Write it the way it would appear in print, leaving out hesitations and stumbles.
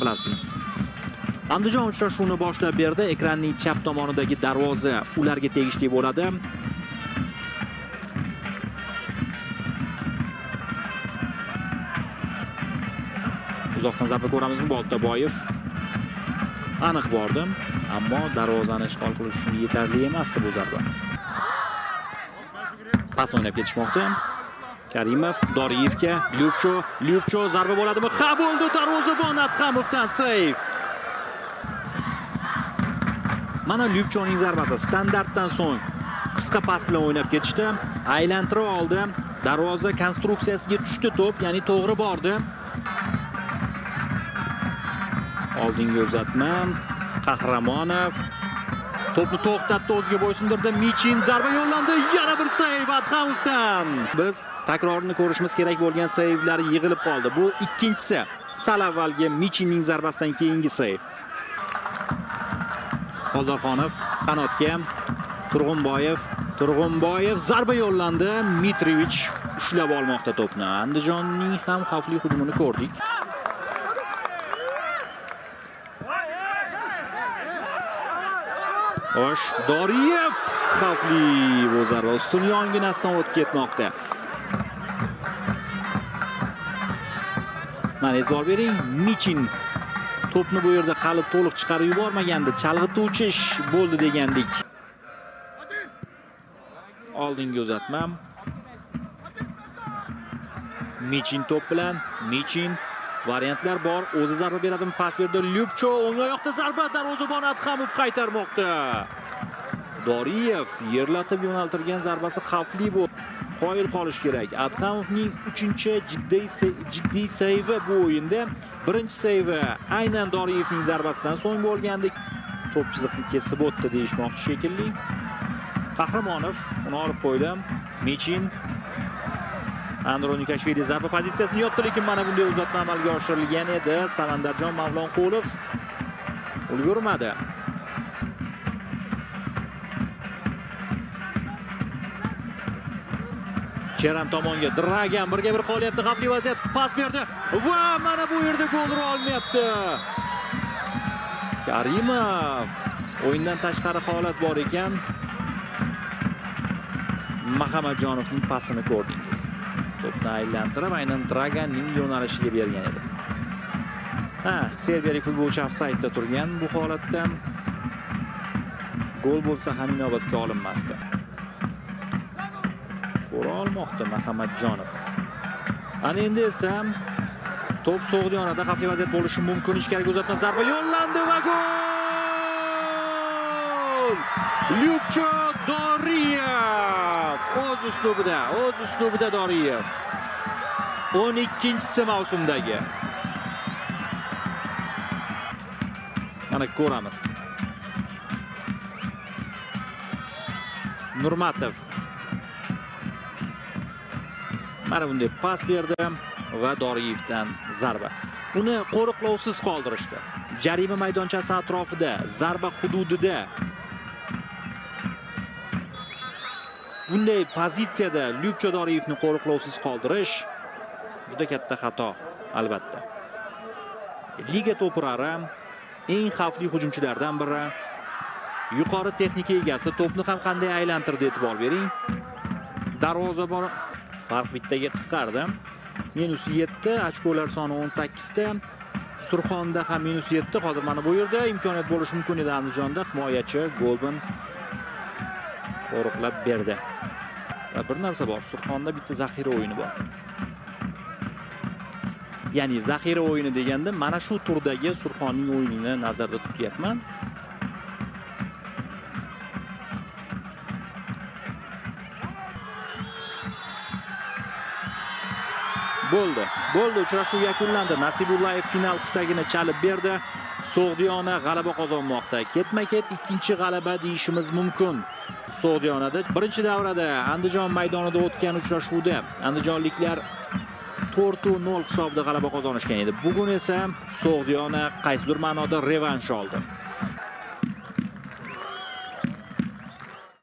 bilasiz. Andijon uchrashuvini boshlab berdi. Ekranning chap tomonidagi darvoza ularga tegishli bo'ladi. Uzoqdan zarba ko'ramizmi? Boltaboyev aniq bordi, ammo darvozani ishg'ol qilish uchun yetarli emasdi bu zarba. Pas o'ynab ketishmoqda. Karimov Doriyevga, Lyubcho zarba bo'ladimi? Ha, bo'ldi. Darvozabon Adhamovdan seyv. Mana Lyubchoning zarbasi standartdan so'ng qisqa pas bilan o'ynab ketishdi. Aylantirib oldi. Darvoza konstruksiyasiga tushdi to'p, ya'ni to'g'ri bordi. Oldinga uzatma. Qahramonov to'pni to'xtatdi, o'ziga bo'ysundirdi. Michin zarba yo'llandi. Yana bir seyv Adhamovdan. Biz takrorini ko'rishimiz kerak bo'lgan seyvlar yig'ilib qoldi. Bu ikkinchisi. Sal avvalgi Michinning zarbasidan keyingi seyv. Oldarxonov qanotga. Turg'unboyev zarba yo'llandi. Mitrovic ushlab olmoqda to'pni. Andijonning ham xavfli hujumini ko'rdik. Xo'sh, Doriyev xavfli bu zarba ustun yonginasidan o'tib ketmoqda. Mana e'tibor bering, Michin to'pni bu yerda hali to'liq chiqarib yubormagandi. Chalg'ituvchi ish bo'ldi degandik. Oldinga uzatma. Michin to'p bilan, Michin variantlar bor. O'zi zarba beradimi? Pas berdi. Lyubcho o'ng oyoqda zarba, darvozabon Adhamov qaytarmoqda. Doriyev yerlatib yo'naltirgan zarbasi xavfli bu. Qoyil qolish kerak. Adhamovning 3-jiddiy seyvi bu o'yinda. Birinchi seyvi aynan Doriyevning zarbasidan so'ng bo'lgandek. To'p chiziqni kesib o'tdi deyishmoqchi shekilli. Qahramonov uni olib qo'ydi. Michin Andronikashvili zarba pozitsiyasini yopdi, lekin mana bunday uzatma amalga oshirilgan edi. Samandarjon Mavlonqulov ulgurmadi. Cheran tomonga Dragan birga bir qolyapti, xavfli vaziyat, pas berdi va mana bu yerda gol ura olmayapti. Karimov o'yindan tashqari holat bor ekan. Mahamadjonovning pasini ko'rdingiz. To'pni aylantirib, aynan Draganning yo'nalishiga bergan edi. Serbiyalik futbolchi ofsaydda turgan bu holatda gol bo'lsa ham inobatga olinmasdi. Ko'ra olmoqda Mahamadjonov. Ana endi esa to'p So'g'diyonada xavfli vaziyat bo'lishi mumkin. Ichkariga uzatma zarba yo'llandi va gol! Lyubcho Doriyev o'z uslubida Doriyev. 12-si mavsumdagi. Mana ko'ramiz. Nurmatov mana bunday pas berdi va Doriyevdan zarba. Uni qo'riqlovsiz qoldirishdi. Jarima maydonchasi atrofida, zarba hududida bunday pozitsiyada Lyubcho Doriyevni qo'riqlovsiz qoldirish juda katta xato, albatta. Liga to'purari eng xavfli hujumchilardan biri. Yuqori texnika egasi, to'pni ham qanday aylantirdi e'tibor bering. Darvozabon farq bittaga qisqardi. -7, ochkolar soni 18 ta. Surxonda ham -7. Hozir mana bu yerda imkoniyat bo'lishi mumkin edi Andijonda. Himoyachi Golban qo'riqlab berdi. Va bir narsa bor, Surxonda bitta zaxira o'yini bor. Ya'ni zaxira o'yini deganda mana shu turdagi Surxonning o'yinini nazarda tutyapman. Bo'ldi, uchrashuv yakunlandi. Nasibullayev final hushtakini chalib berdi. So'g'diyona g'alaba qozonmoqda. Ketma-ket ikkinchi g'alaba deyishimiz mumkin. So'g'diyonada birinchi davrada Andijon maydonida o'tgan uchrashuvda andijonliklar 4-0 hisobda g'alaba qozonishgan edi. Bugun esa So'g'diyona qaysidir ma'noda revansh oldi.